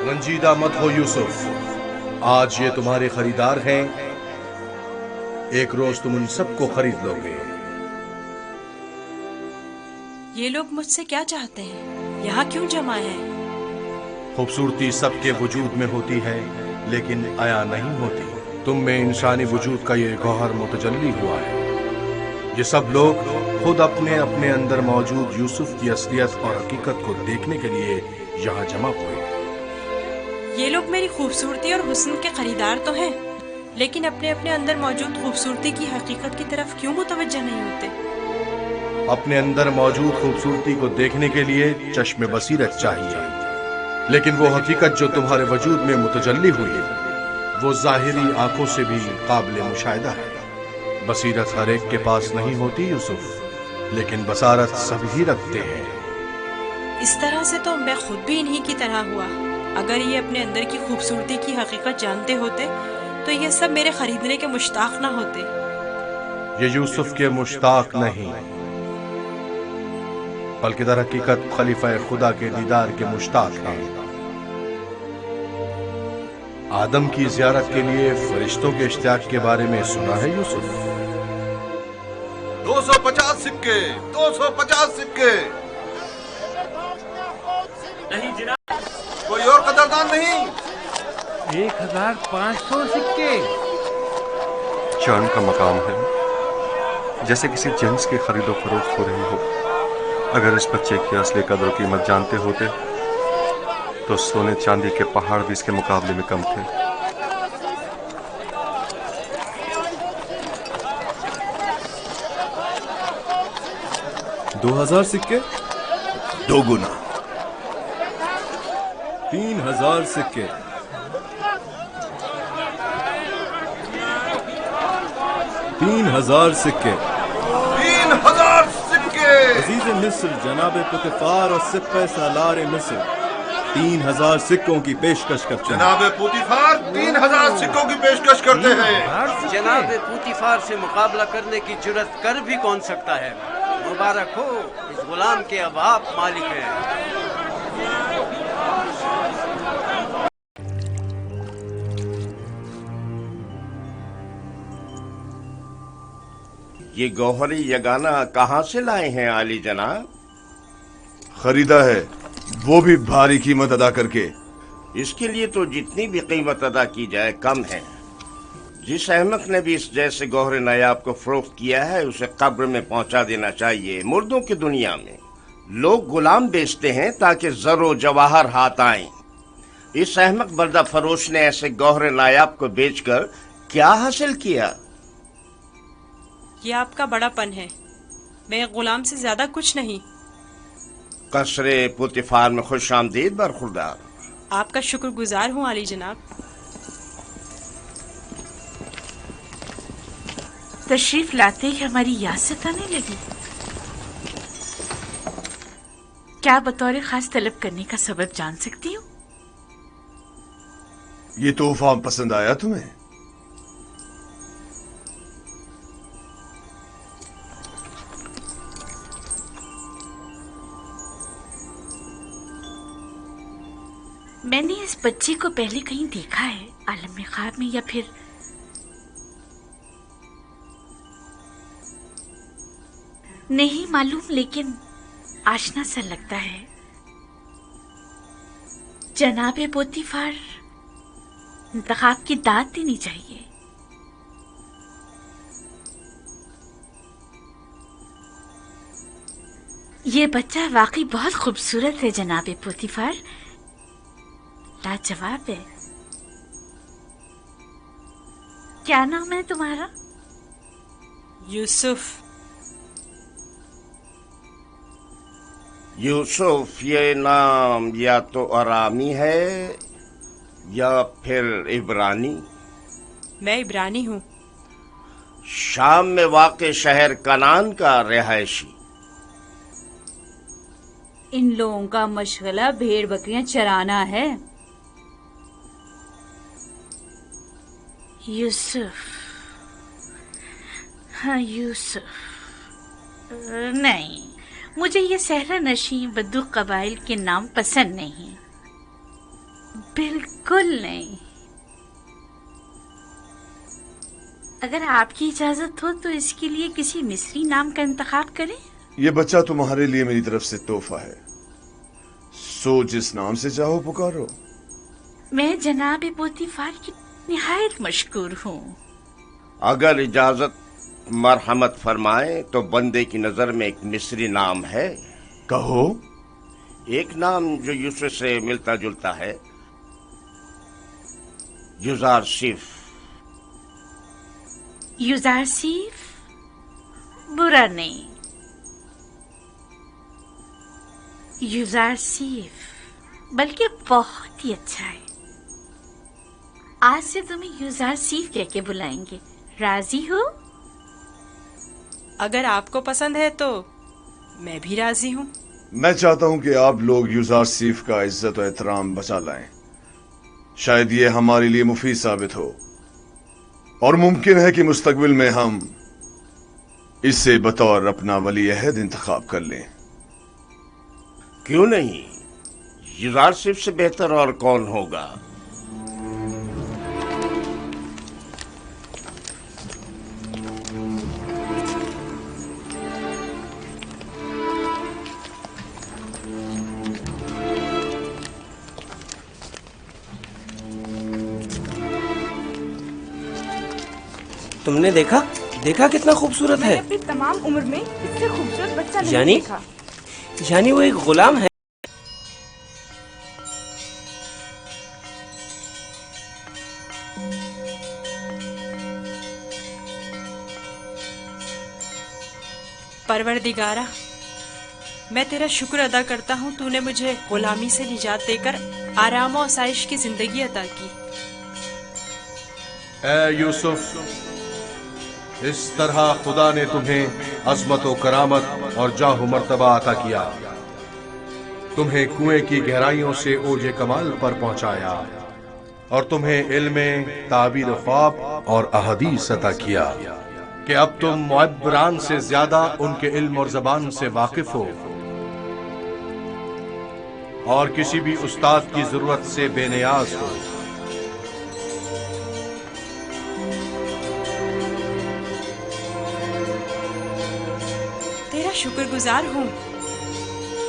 رنجیدہ مت ہو یوسف، آج یہ تمہارے خریدار ہیں، ایک روز تم ان سب کو خرید لو گے۔ یہ لوگ مجھ سے کیا چاہتے ہیں؟ یہاں کیوں جمع ہیں؟ خوبصورتی سب کے وجود میں ہوتی ہے لیکن عیا نہیں ہوتی۔ تم میں انسانی وجود کا یہ گوہر متجلی ہوا ہے۔ یہ سب لوگ خود اپنے اپنے اندر موجود یوسف کی اصلیت اور حقیقت کو دیکھنے کے لیے یہاں جمع ہوئے۔ یہ لوگ میری خوبصورتی اور حسن کے خریدار تو ہیں، لیکن اپنے اپنے اندر موجود خوبصورتی کی حقیقت کی طرف کیوں متوجہ نہیں ہوتے؟ اپنے اندر موجود خوبصورتی کو دیکھنے کے لیے چشم بصیرت چاہیے، لیکن وہ حقیقت جو تمہارے وجود میں متجلی ہوئی وہ ظاہری آنکھوں سے بھی قابل مشاہدہ ہے۔ بصیرت ہر ایک کے پاس نہیں ہوتی یوسف، لیکن بصارت سب ہی رکھتے ہیں۔ اس طرح سے تو میں خود بھی انہی کی طرح ہوا۔ اگر یہ اپنے اندر کی خوبصورتی کی حقیقت جانتے ہوتے تو یہ سب میرے خریدنے کے مشتاق نہ ہوتے۔ یہ یوسف کے مشتاق نہیں بلکہ در حقیقت خلیفہ خدا کے دیدار کے مشتاق ہیں۔ آدم کی زیارت کے لیے فرشتوں کے اشتیاق کے بارے میں سنا ہے یوسف؟ 250 سکے، 250 سکے۔ نہیں جناب، کوئی اور قدردان نہیں؟ 1500 سکے۔ چاند کا مقام ہے، جیسے کسی جنس کی خرید و فروخت ہو رہی ہو۔ اگر اس بچے کی اصلی قدر و قیمت جانتے ہوتے تو سونے چاندی کے پہاڑ بھی اس کے مقابلے میں کم تھے۔ 2000 سکے، 2 گنا۔ 3000 سکے، 3000 سکے۔ 3000 سکے۔ عزیز مصر جناب پوتیفار اور سپہ سالار مصر 3000 سکوں کی پیشکش کرتے ہیں۔ جناب پوتیفار 3000 سکوں کی پیشکش کرتے ہیں۔ جناب پوتیفار سے مقابلہ کرنے کی جرت کر بھی کون سکتا ہے؟ مبارک ہو، اس غلام کے اب آپ مالک ہیں۔ یہ گوہری یگانہ کہاں سے لائے ہیں عالی جناب؟ خریدا ہے، وہ بھی بھاری قیمت ادا کر کے۔ اس کے لیے تو جتنی بھی قیمت ادا کی جائے کم ہے۔ جس احمق نے بھی اس جیسے گوہر نایاب کو فروخت کیا ہے اسے قبر میں پہنچا دینا چاہیے۔ مردوں کی دنیا میں لوگ غلام بیچتے ہیں تاکہ زر و جواہر ہاتھ آئیں۔ اس احمق بردہ فروش نے ایسے گوہر نایاب کو بیچ کر کیا حاصل کیا؟ یہ آپ کا بڑا پن ہے، میں ایک غلام سے زیادہ کچھ نہیں۔ قصر پوتیفار میں خوش آمدید برخوردار۔ آپ کا شکر گزار ہوں علی جناب۔ تشریف لاتے ہی ہماری یاست آنے لگی۔ کیا بطور خاص طلب کرنے کا سبب جان سکتی ہوں؟ یہ تحفہ پسند آیا تمہیں؟ میں نے اس بچے کو پہلے کہیں دیکھا ہے، عالم خواب میں یا پھر نہیں معلوم، لیکن آشنا سا لگتا ہے۔ جناب پوتیفار، انتخاب کی داد دینی چاہیے۔ یہ بچہ واقعی بہت خوبصورت ہے جناب پوتیفار، لاجواب ہے۔ کیا نام ہے تمہارا؟ یوسف۔ یوسف یہ نام یا تو آرامی ہے یا پھر عبرانی؟ میں عبرانی ہوں۔ شام میں واقع شہر کنعان کا رہائشی؟ ان لوگوں کا مشغلہ بھیڑ بکریاں چرانا ہے۔ یوسف، हाँ यूसुफ, नहीं, मुझे ये सहरा नशीं बद्दू कबाइल के नाम पसंद नहीं, बिल्कुल नहीं। अगर आपकी इजाजत हो तो इसके लिए किसी मिस्री नाम का इंतखाब करें। ये बच्चा तुम्हारे लिए मेरी तरफ से तोहफा है, सो जिस नाम से चाहो पुकारो। मैं जनाब पोतीफार की निहायत मशकूर हूँ। अगर इजाजत मरहमत फरमाए तो बंदे की नजर में एक मिस्री नाम है। कहो। एक नाम जो यूसुफ से मिलता जुलता है, युजारसिफ। युजारसिफ बुरा नहीं, युजारसिफ बल्कि बहुत ही अच्छा है। आज से तुम्हें युजारसिफ कह के बुलाएंगे, राजी हो? अगर आपको पसंद है तो मैं भी राजी हूँ। मैं चाहता हूं कि आप लोग युजारसिफ का इज्जत और एहतराम बचा लाएं। शायद ये हमारे लिए मुफीद साबित हो, और मुमकिन है कि मुस्तकबिल में हम इसे बतौर अपना वली अहद इंतखाब कर लें। क्यों नहीं, युजारसिफ से बेहतर और कौन होगा। तुमने देखा कितना खूबसूरत है। अपनी तमाम उम्र में इससे खूबसूरत बच्चा नहीं यानी देखा। यानी वो एक गुलाम है। परवरदिगारा, मैं तेरा शुक्र अदा करता हूँ, तूने मुझे गुलामी से निजात देकर आराम और आसाइश की जिंदगी अता की। ए यूसुफ, इस तरह खुदा ने तुम्हें अजमत व करामत और जाह मर्तबा अता किया, तुम्हें कुएं की गहराइयों से ओजे कमाल पर पहुंचाया और तुम्हें इल्म ताबीर ख्वाब और अहदीस अता किया कि अब तुम मुअब्बरान से ज्यादा उनके इल्म और जबान से वाकिफ हो और किसी भी उस्ताद की जरूरत से बेनियाज हो। तेरा शुक्रगुजार हूँ,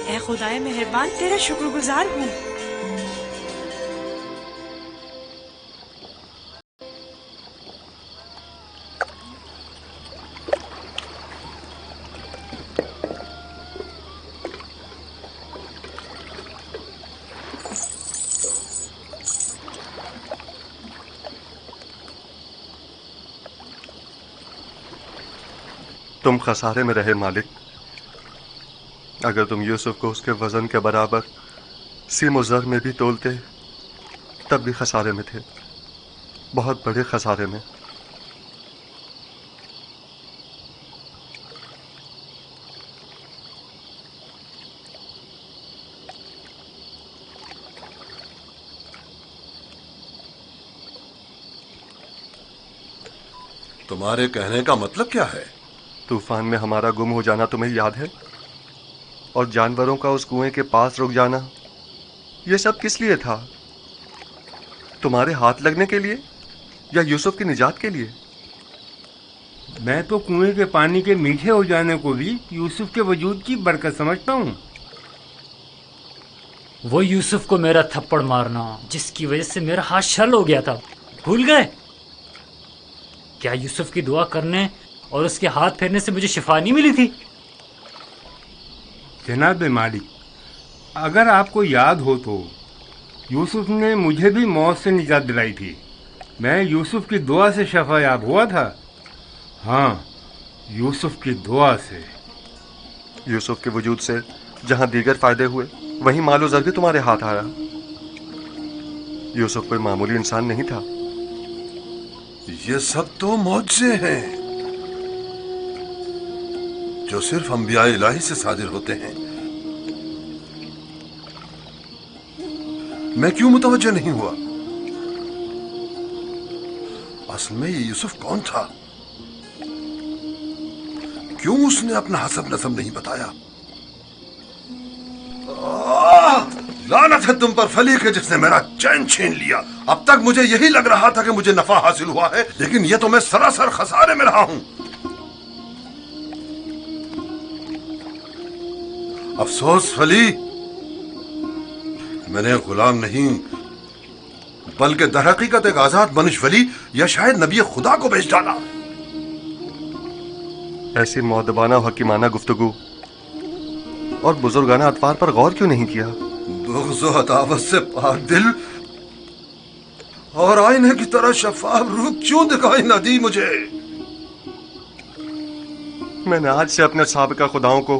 ऐ खुदाए मेहरबान, तेरा शुक्रगुजार हूँ। तुम खसारे में रहे मालिक। अगर तुम यूसुफ को उसके वजन के बराबर सीम और ज़र में भी तोलते तब भी खसारे में थे, बहुत बड़े खसारे में। तुम्हारे कहने का मतलब क्या है? तूफान में हमारा गुम हो जाना तुम्हें याद है, और जानवरों का उस कुएं के पास रुक जाना, ये सब किस लिए था? तुम्हारे हाथ लगने के लिए या यूसुफ की निजात के लिए? मैं तो कुएं के पानी के मीठे हो जाने को भी यूसुफ के वजूद की बरकत समझता हूँ। वो यूसुफ को मेरा थप्पड़ मारना जिसकी वजह से मेरा हाथ शल हो गया था, भूल गए? क्या यूसुफ की दुआ करने और उसके हाथ फेरने से मुझे शिफा नहीं मिली थी? जनाब मालिक, अगर आपको याद हो तो यूसुफ ने मुझे भी मौत से निजात दिलाई थी। मैं यूसुफ की दुआ से शफायाब हुआ था। हाँ, यूसुफ की दुआ से। यूसुफ के वजूद से जहां दीगर फायदे हुए, वहीं मालो ज़र भी तुम्हारे हाथ आया। यूसुफ कोई मामूली इंसान नहीं था। ये सब तो मौजज़े हैं जो सिर्फ अंबिया इलाही से सादिर होते हैं। मैं क्यों मुतवज्जो नहीं हुआ? असल में ये यूसुफ कौन था? क्यों उसने अपना हसब नसब नहीं बताया? लानत है तुम पर फली के जिसने मेरा चैन छीन लिया। अब तक मुझे यही लग रहा था कि मुझे नफा हासिल हुआ है, लेकिन यह तो मैं सरासर खसारे में रहा हूं। अफसोस फली, मैंने गुलाम नहीं बल्कि दरहकीकत एक आजाद मनुष्य वली या शायद नबी खुदा को बेच डाला। ऐसी मौदबाना हकीमाना गुफ्तगू और बुजुर्गाना अतवार पर गौर क्यों नहीं किया? बुग़्ज़ व अदावत से पाक दिल और आईने की तरह शफाफ रूह क्यों दिखाई न दी मुझे? मैंने आज से अपने साबिका खुदाओं को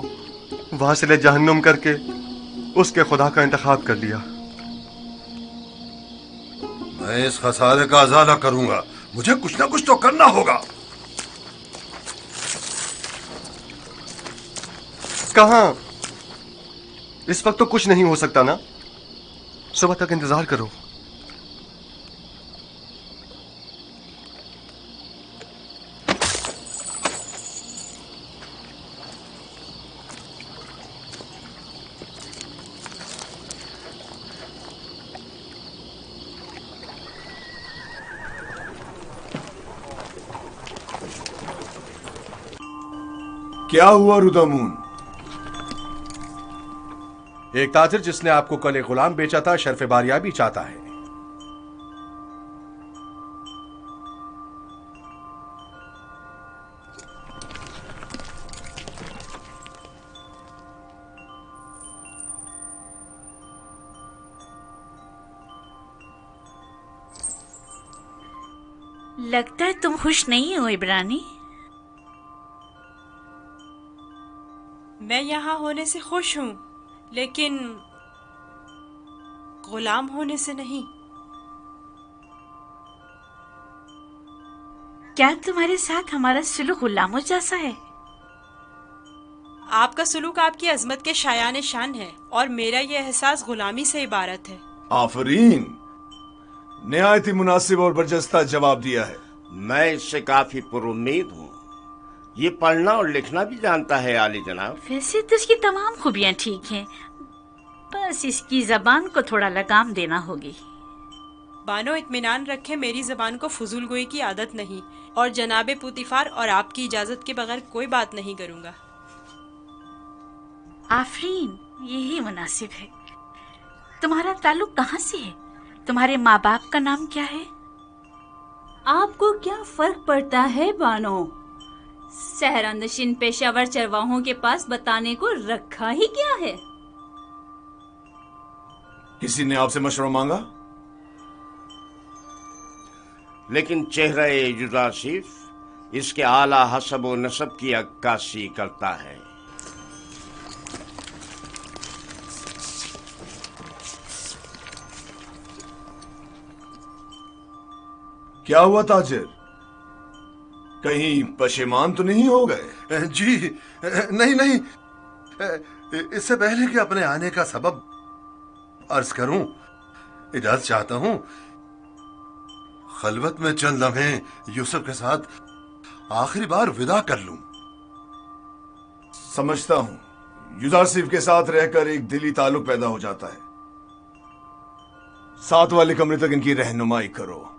वासिले जहन्नुम करके उसके खुदा का इंतखाब कर लिया। मैं इस खसारे का अज़ाला करूंगा। मुझे कुछ ना कुछ तो करना होगा। कहां? इस वक्त तो कुछ नहीं हो सकता ना। सुबह तक इंतजार करो। क्या हुआ रुदामून? एक ताजिर जिसने आपको कल एक गुलाम बेचा था शर्फ बारियाबी चाहता है। लगता है तुम खुश नहीं हो इब्रानी। मैं यहाँ होने से खुश हूँ, लेकिन गुलाम होने से नहीं। क्या तुम्हारे साथ हमारा सुलूक गुलामों जैसा है? आपका सुलूक आपकी अजमत के शायान शान है और मेरा यह एहसास गुलामी से इबारत है। आफरीन, निहायत ही मुनासिब और बरजस्ता जवाब दिया है। मैं इससे काफी पुरुम्मीद हूँ। ये पढ़ना और लिखना भी जानता है आली जनाब। वैसे तो इसकी तमाम खूबियां ठीक हैं, बस इसकी जबान को थोड़ा लगाम देना होगी। बानो इत्मीनान रखे, मेरी जबान को फजूल गोई की आदत नहीं और जनाबे पुतिफार और आपकी इजाजत के बगैर कोई बात नहीं करूंगा। आफरीन, यही मुनासिब है। तुम्हारा ताल्लुक कहाँ से है? तुम्हारे माँ बाप का नाम क्या है? आपको क्या फर्क पड़ता है बानो? सहरा नशीन पेशावर चरवाहों के पास बताने को रखा ही क्या है? किसी ने आपसे मशवरा मांगा? लेकिन चेहरा युजासिफ इसके आला हसब व नसब की अक्कासी करता है। क्या हुआ ताजिर? कहीं पशेमान तो नहीं हो गए? जी नहीं नहीं, इससे पहले कि अपने आने का सबब अर्ज करूं, इजाजत चाहता हूं खलवत में चंद लम्हे यूसुफ के साथ आखिरी बार विदा कर लूं। समझता हूं, युजासिफ के साथ रहकर एक दिली ताल्लुक पैदा हो जाता है। साथ वाले कमरे तक इनकी रहनुमाई करो।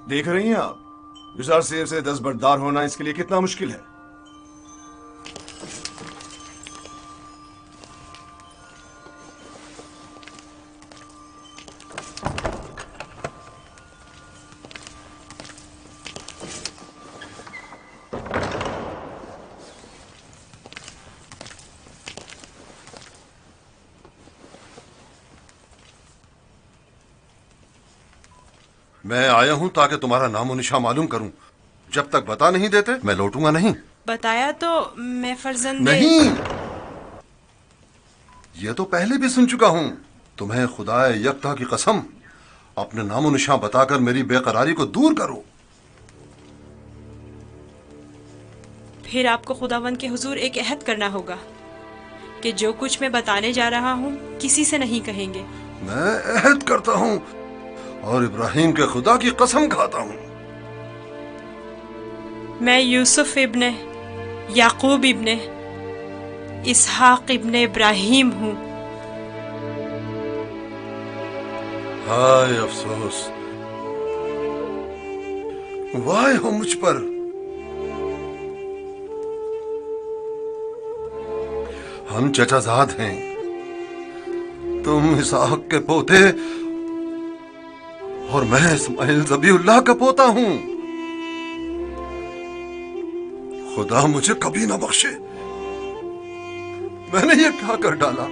देख रही हैं आप, युजासिफ से दस्तबरदार होना इसके लिए कितना मुश्किल है। मैं आया हूं ताकि तुम्हारा नामो निशा मालूम करूं। जब तक बता नहीं देते मैं लौटूंगा नहीं। बताया तो मैं फर्जंदे नहीं, ये तो पहले भी सुन चुका हूं। तुम्हें खुदा यकता की कसम अपने नामो निशान बताकर मेरी बेकरारी को दूर करो। फिर आपको खुदावंद के हुजूर एक अहद करना होगा कि जो कुछ मैं बताने जा रहा हूँ किसी से नहीं कहेंगे। मैं अहद करता हूँ और इब्राहिम के खुदा की कसम खाता हूँ। मैं यूसुफ इब्ने याकूब इब्ने इसहाक इब्ने इब्राहिम हूँ। हाय अफसोस, वाह हो मुझ पर। हम चचाजाद हैं, तुम इसहाक के पोते और मैं इस्माइल ज़बीउल्लाह का पोता हूं। खुदा मुझे कभी ना बख्शे, मैंने ये क्या कर डाला?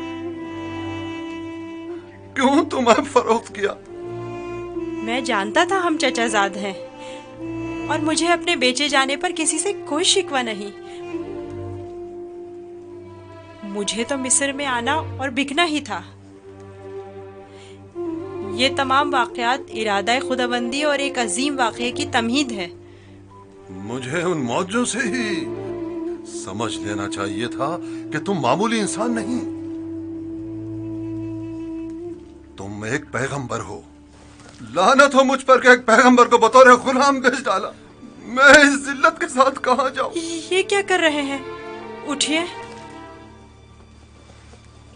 क्यों तुम्हें फरोख्त किया? मैं जानता था हम चचाजाद हैं और मुझे अपने बेचे जाने पर किसी से कोई शिकवा नहीं। मुझे तो मिस्र में आना और बिकना ही था। ये तमाम वाक़यात इरादा खुदाबंदी और एक अजीम वाक़ये की तमहीद है। मुझे उन मौजों से ही समझ लेना चाहिए था कि तुम मामूली इंसान नहीं, तुम एक पैगंबर हो। लानत हो मुझ पर कि एक पैगंबर को बतौर गुलाम बेच डाला। मैं इस जिल्लत के साथ कहां जाऊं? ये क्या कर रहे हैं? उठिए।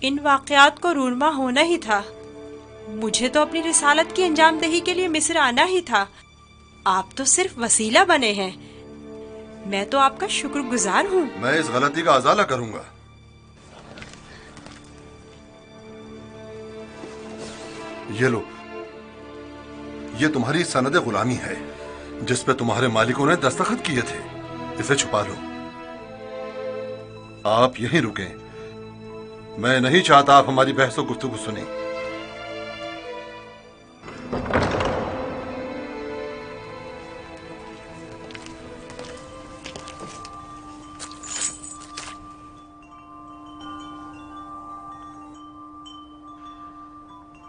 इन वाक़यात को रूनमा होना ही था। मुझे तो अपनी रिसालत की अंजामदही के लिए मिस्र आना ही था। आप तो सिर्फ वसीला बने हैं। मैं तो आपका शुक्रगुजार हूँ। मैं इस गलती का अजाला करूंगा। ये लो, ये तुम्हारी सनद गुलामी है जिस पे तुम्हारे मालिकों ने दस्तखत किए थे। इसे छुपा लो। आप यहीं रुकें। मैं नहीं चाहता आप हमारी बहस और गुफ्तगू सुने।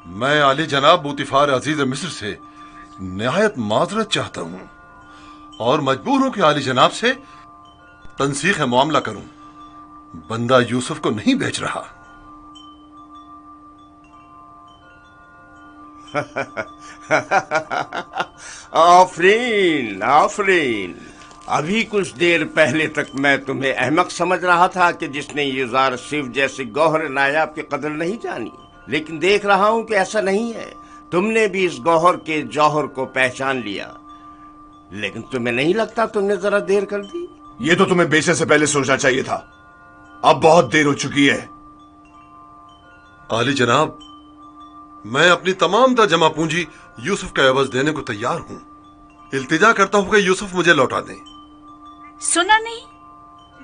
मैं आली जनाब बूतिफार अजीज मिस्र से निहायत माजरत चाहता हूं और मजबूर हूं कि आली जनाब से तनसीख मामला करूं। बंदा यूसुफ को नहीं बेच रहा। आफरीन आफरीन, अभी कुछ देर पहले तक मैं तुम्हें अहमक समझ रहा था कि जिसने यूज़ार सिर्फ जैसे गौहर नायाब की कदर नहीं जानी, लेकिन देख रहा हूं कि ऐसा नहीं है। तुमने भी इस गौहर के जौहर को पहचान लिया, लेकिन तुम्हें नहीं लगता तुमने जरा देर कर दी? ये तो तुम्हें बेचने से पहले सोचना चाहिए था। अब बहुत देर हो चुकी है। आली जनाब, मैं अपनी तमाम जमा पूंजी यूसुफ का एवज देने को तैयार हूं। इल्तिजा करता हूं कि यूसुफ मुझे लौटा दें। सुना नहीं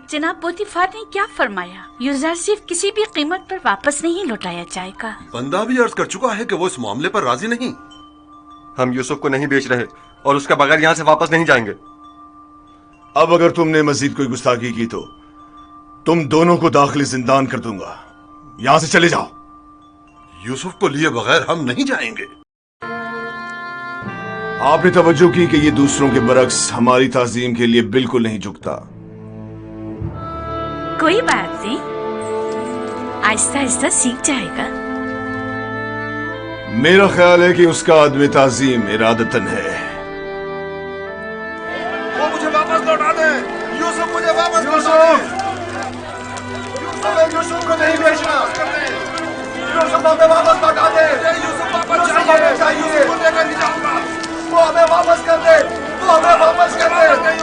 जनाब पोतीफार ने क्या फरमाया? यूज़र सिर्फ किसी भी कीमत पर वापस नहीं लौटाया जाएगा। बंदा भी अर्ज कर चुका है कि वो इस मामले पर राजी नहीं। हम यूसुफ को नहीं बेच रहे और उसके बगैर यहाँ से वापस नहीं जाएंगे। अब अगर तुमने मजीद कोई गुस्ताखी की तो तुम दोनों को दाखिली जिंदान कर दूंगा। यहां से चले जाओ। यूसुफ को लिए बगैर हम नहीं जाएंगे। आपने तवज्जो की कि ये दूसरों के बरक्स हमारी ताजीम के लिए बिल्कुल नहीं झुकता। कोई बात नहीं, आहिस्ता आहिस्ता सीख जाएगा। मेरा ख्याल है कि उसका आदमी ताजीम इरादतन है। वो मुझे वापस लौटा दे। यूसुफ मुझे वापस लौटा दे। यूसुफ को नहीं बेचना। यूसुफ हमें वापस लौटा दे। यूसुफ वापस चाहिए। यूसुफ को लेकर नहीं जाऊंगा। वो हमें वापस कर दे। वो हमें वापस कर दे।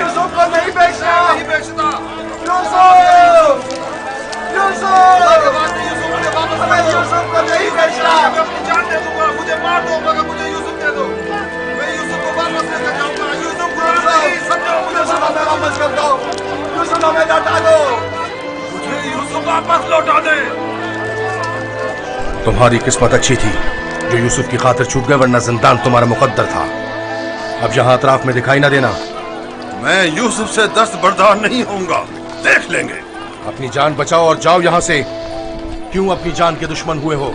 यूसुफ को नहीं बेचना। नहीं बेचता। यूसुफ मुझे वापस हमें यूसुफ को नहीं बेचना। मैं अपनी जान दे दूंगा। मुझे मार दो मगर मुझे यूसुफ दे दो। मैं यूसुफ को वापस लेकर जाऊंगा। यूसुफ को नहीं समझो। मुझे हमें वापस कर दो। यूसुफ हमें लौटा दो। मुझे यूसुफ वापस लौटा दे। तुम्हारी किस्मत अच्छी थी जो यूसुफ की खातिर छूट गए, वरना जिंदान तुम्हारा मुकद्दर था। अब यहाँ अतराफ में दिखाई ना देना। मैं यूसुफ से दस्त बर्दार नहीं होऊंगा। देख लेंगे। अपनी जान बचाओ और जाओ यहाँ से। क्यों अपनी जान के दुश्मन हुए हो?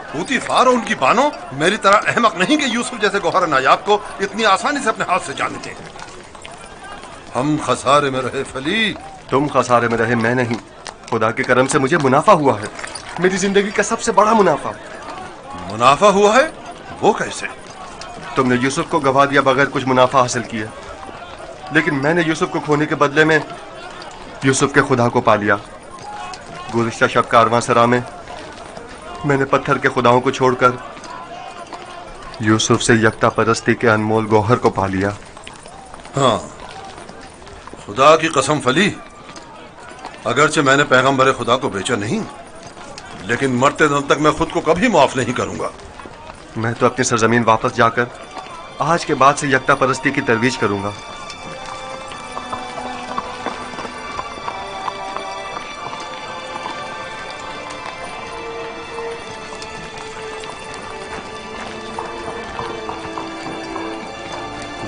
पूतीफार और उनकी बानो मेरी तरह अहमक नहीं कि यूसुफ जैसे गौहर नायाब को इतनी आसानी से अपने हाथ से जाने दें। हम खसारे में रहे फली। तुम खसारे में रहे, मैं नहीं। खुदा के करम से मुझे मुनाफा हुआ है, मेरी जिंदगी का सबसे बड़ा मुनाफा। मुनाफा हुआ है? वो कैसे? तुमने यूसुफ को गवा दिया बगैर कुछ मुनाफा हासिल किया, लेकिन मैंने यूसुफ को खोने के बदले में यूसुफ के खुदा को पा लिया। गुज़िश्ता शब कारवां सरा में मैंने पत्थर के खुदाओं को छोड़कर यूसुफ से यकता परस्ती के अनमोल गौहर को पा लिया। हाँ, खुदा की कसम फली, अगरचे मैंने पैगंबर खुदा को बेचा नहीं, लेकिन मरते दम तक मैं खुद को कभी माफ नहीं करूंगा। मैं तो अपनी सरजमीन वापस जाकर आज के बाद से यकता परस्ती की तरवीज करूंगा।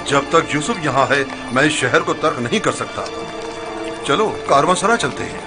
जब तक यूसुफ यहाँ है मैं इस शहर को तर्क नहीं कर सकता। चलो कारवां सरा चलते हैं।